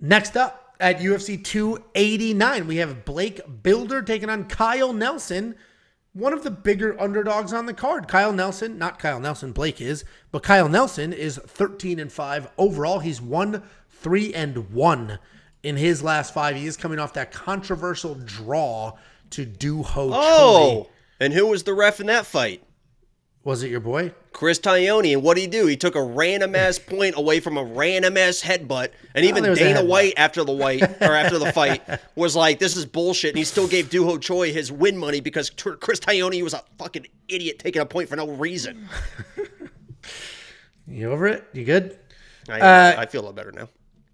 Next up at UFC 289, we have Blake Bilder taking on Kyle Nelson, one of the bigger underdogs on the card. Kyle Nelson, not Kyle Nelson, Blake is, but Kyle Nelson is 13-5 overall. He's 1-3-1 in his last 5 years, coming off that controversial draw to Do Ho Choi. Oh, and who was the ref in that fight? Was it your boy? Chris Tognoni. And what did he do? He took a random-ass point away from a random-ass headbutt. And even Dana White, after the fight, was like, this is bullshit. And he still gave Do Ho Choi his win money because Chris Tognoni was a fucking idiot taking a point for no reason. You over it? You good? I feel a lot better now.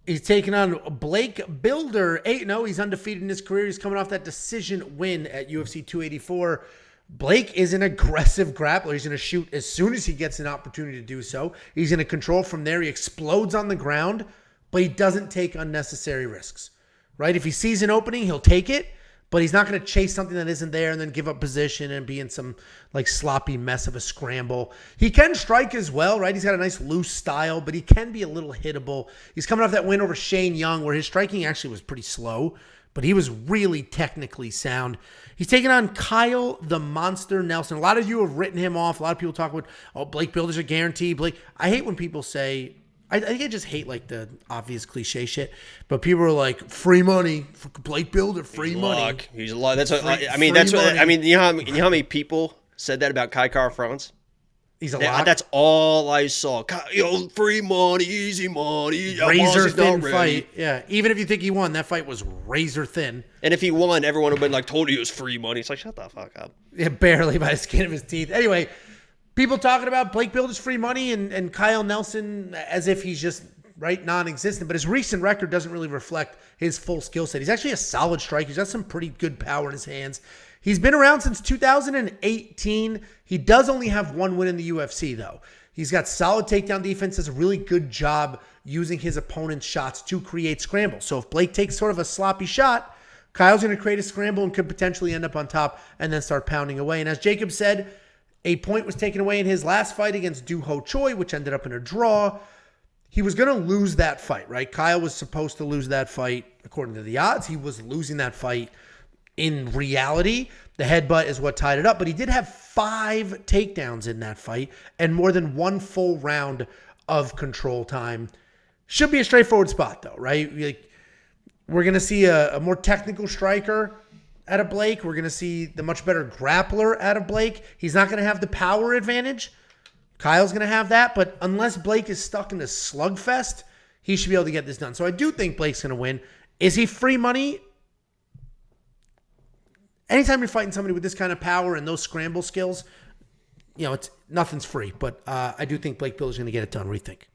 He's taking on Blake Bilder, 8-0. He's undefeated in his career. He's coming off that decision win at UFC 284. Blake is an aggressive grappler. He's going to shoot as soon as he gets an opportunity to do so. He's going to control from there. He explodes on the ground, but he doesn't take unnecessary risks, right? If he sees an opening, he'll take it, but he's not going to chase something that isn't there and then give up position and be in some like sloppy mess of a scramble. He can strike as well, right? He's got a nice loose style, but he can be a little hittable. He's coming off that win over Shane Young where his striking actually was pretty slow, but he was really technically sound. He's taking on Kyle the Monster Nelson. A lot of you have written him off. A lot of people talk about, oh, Blake Bilder's a guarantee. Blake, I hate when people say, I think I just hate like the obvious cliche shit. But people are like, free money for Blake Bilder, free money. He's a lot. That's what I mean. That's what I mean. You know how many people said that about Kai Kara-France? He's a lot. That's all I saw. Free money, easy money. Razor thin fight. Yeah. Even if you think he won, that fight was razor thin. And if he won, everyone would have been like, told you it was free money. It's like, shut the fuck up. Yeah, barely by the skin of his teeth. Anyway, people talking about Blake Bilder's free money and Kyle Nelson as if he's just, right, non-existent. But his recent record doesn't really reflect his full skill set. He's actually a solid striker. He's got some pretty good power in his hands. He's been around since 2018. He does only have one win in the UFC, though. He's got solid takedown defense, does a really good job using his opponent's shots to create scrambles. So if Blake takes sort of a sloppy shot, Kyle's going to create a scramble and could potentially end up on top and then start pounding away. And as Jacob said, a point was taken away in his last fight against Do Ho Choi, which ended up in a draw. He was going to lose that fight, right? Kyle was supposed to lose that fight. According to the odds, he was losing that fight. In reality, the headbutt is what tied it up, but he did have 5 takedowns in that fight and more than 1 full round of control time. Should be a straightforward spot, though, right? We're going to see a more technical striker out of Blake. We're going to see the much better grappler out of Blake. He's not going to have the power advantage. Kyle's going to have that, but unless Blake is stuck in a slugfest, he should be able to get this done. So I do think Blake's going to win. Is he free money? Anytime you're fighting somebody with this kind of power and those scramble skills, nothing's free. But I do think Blake Bilder's going to get it done. What do you think?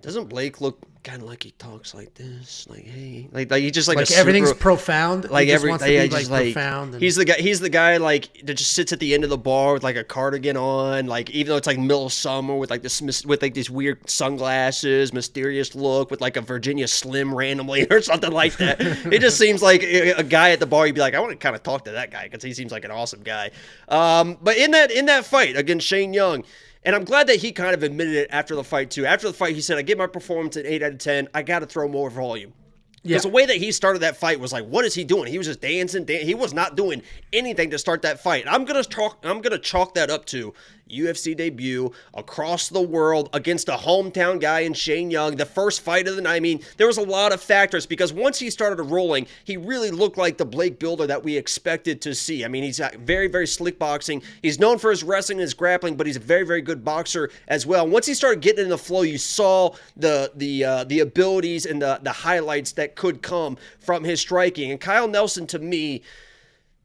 Doesn't Blake look kind of like he talks like this? Like, hey, like he just like everything's profound. Like he just wants to be profound. He's the guy like that just sits at the end of the bar with like a cardigan on. Like even though it's like middle of summer with like these weird sunglasses, mysterious look with like a Virginia Slim randomly or something like that. It just seems like a guy at the bar. You'd be like, I want to kind of talk to that guy because he seems like an awesome guy. But in that fight against Shane Young. And I'm glad that he kind of admitted it after the fight, too. After the fight, he said, I give my performance an 8 out of 10. I got to throw more volume. Because the way that he started that fight was like, what is he doing? He was just dancing. He was not doing anything to start that fight. I'm gonna chalk that up to UFC debut across the world against a hometown guy in Shane Young. The first fight of the night. I mean, there was a lot of factors because once he started rolling, he really looked like the Blake Bilder that we expected to see. I mean, he's got very, very slick boxing. He's known for his wrestling and his grappling, but he's a very, very good boxer as well. Once he started getting in the flow, you saw the abilities and the highlights that could come from his striking. And Kyle Nelson, to me,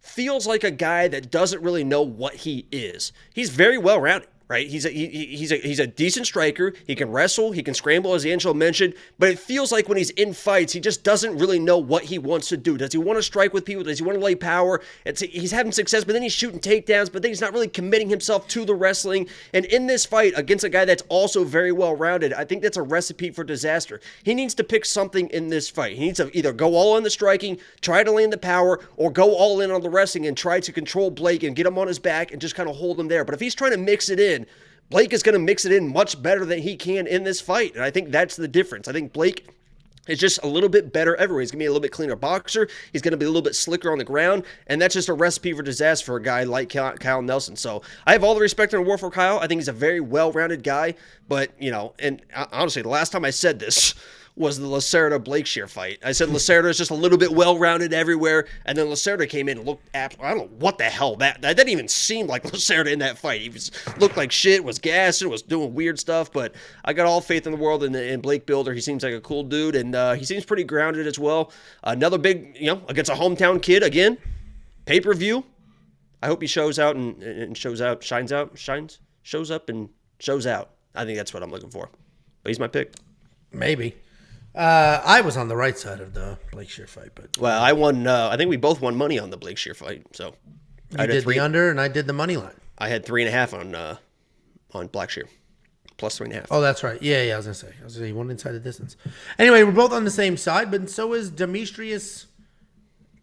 feels like a guy that doesn't really know what he is. He's very well-rounded, right? He's a decent striker. He can wrestle. He can scramble, as Angelo mentioned. But it feels like when he's in fights, he just doesn't really know what he wants to do. Does he want to strike with people? Does he want to lay power? He's having success, but then he's shooting takedowns, but then he's not really committing himself to the wrestling. And in this fight against a guy that's also very well-rounded, I think that's a recipe for disaster. He needs to pick something in this fight. He needs to either go all in the striking, try to land the power, or go all in on the wrestling and try to control Blake and get him on his back and just kind of hold him there. But if he's trying to mix it in, Blake is going to mix it in much better than he can in this fight. And I think that's the difference. I think Blake is just a little bit better everywhere. He's going to be a little bit cleaner boxer. He's going to be a little bit slicker on the ground. And that's just a recipe for disaster for a guy like Kyle Nelson. So I have all the respect and reward for Kyle. I think he's a very well-rounded guy. But, and honestly, the last time I said this was the Lacerda-Blakeshear fight. I said Lacerda is just a little bit well-rounded everywhere, and then Lacerda came in and looked I don't know what the hell that didn't even seem like Lacerda in that fight. He looked like shit, was gassing, was doing weird stuff, but I got all faith in the world in Blake Bilder. He seems like a cool dude, and he seems pretty grounded as well. Another big, against a hometown kid again, pay-per-view. I hope he shows out and shows up and shows out. I think that's what I'm looking for. But he's my pick. Maybe. I was on the right side of the Blakeshear fight, but I won. I think we both won money on the Blakeshear fight. So you did the under, and I did the money line. I had 3.5 on Blackshear, plus 3.5. Oh, that's right. Yeah. I was gonna say he won inside the distance. Anyway, we're both on the same side, but so is Demetrius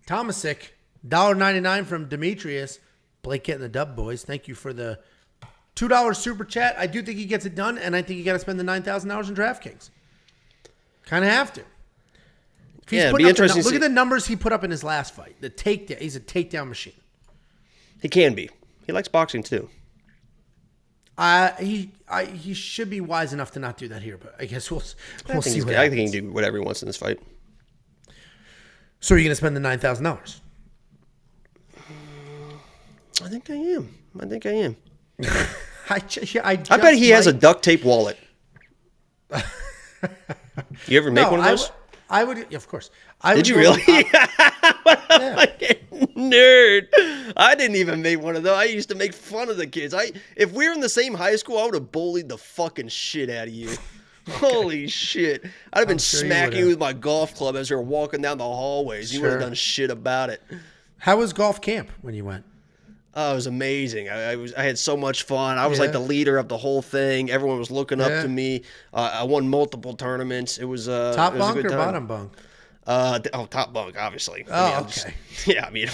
Tomasic. $1.99 from Demetrius. Blake getting the dub, boys. Thank you for the $2 super chat. I do think he gets it done, and I think you got to spend the $9,000 in DraftKings. Kind of have to. It'd be interesting. Look at the numbers he put up in his last fight. The takedown. He's a takedown machine. He can be. He likes boxing too. He should be wise enough to not do that here, but I guess we'll see what happens. I think he can do whatever he wants in this fight. So are you going to spend the $9,000? I think I am. I bet he has a duct tape wallet. You ever make one of those? I would, of course. Did you really? Yeah. Nerd. I didn't even make one of those. I used to make fun of the kids. If we were in the same high school, I would have bullied the fucking shit out of you. Holy shit. I'd have been smacking you with my golf club as we were walking down the hallways. You would have done shit about it. How was golf camp when you went? Oh, it was amazing. I had so much fun. I was like the leader of the whole thing. Everyone was looking up to me. I won multiple tournaments. It was top bunk or bottom bunk? Top bunk, obviously. Okay. I mean,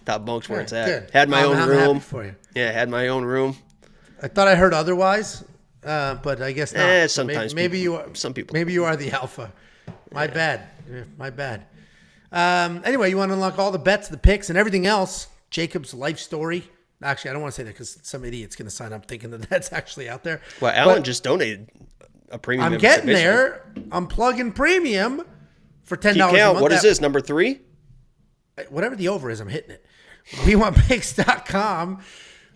top bunk's where it's at. Good. Had my own room. Happy for you. Yeah, had my own room. I thought I heard otherwise, but I guess not. Sometimes maybe you are. Some people. Maybe you are the alpha. My bad. Anyway, you want to unlock all the bets, the picks, and everything else. Jacob's life story. Actually, I don't want to say that because some idiot's going to sign up thinking that that's actually out there. Well, Alan just donated a premium. I'm getting there. I'm plugging premium for $10 a month. What is this, number 3? Whatever the over is, I'm hitting it. WeWantPicks.com.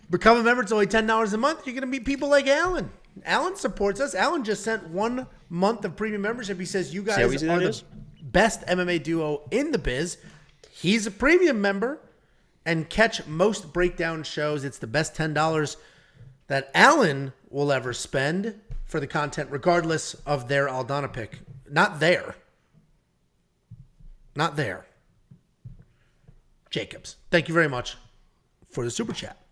Become a member. It's only $10 a month. You're going to meet people like Alan. Alan supports us. Alan just sent 1 month of premium membership. He says you guys are the best MMA duo in the biz. He's a premium member. And catch most breakdown shows. It's the best $10 that Alan will ever spend for the content, regardless of their Aldana pick. Not there. Jacobs. Thank you very much for the super chat.